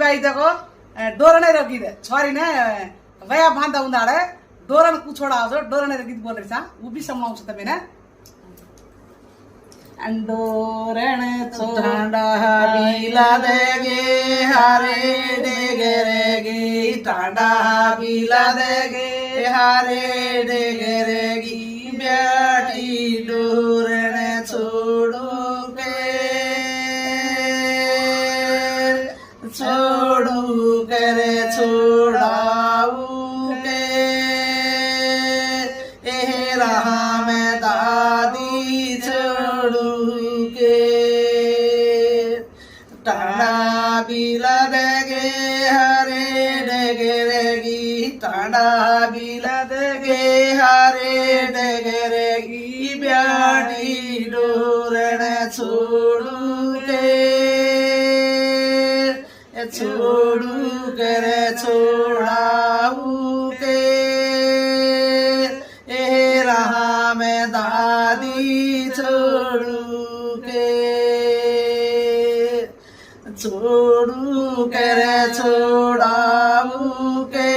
भाई देखो डोरने रगी दे छोरी ने वया भांदा उंदाड़े डोरन कु छोड़ा आजो डोरने रगी बोल रही सा वो भी समाउँछ तमे ने डोरण छोड़ा बिला देगे हारे डेगरेगी टांडा बिला देगे हारे डेगरेगी ब्याटी डोरण छोड़ो करे छोड़ाऊ के रहा मैं दादी छोड़ू के टाना बिला देगे हरे डगरेगी टाना बिला देगे हरे डगरेगी ब्याटी डोरण छोड़ू के छोड़ू करे छोड़ाऊ के रहा मैं दादी छोड़ू के छोड़ू करे छोड़ाऊ के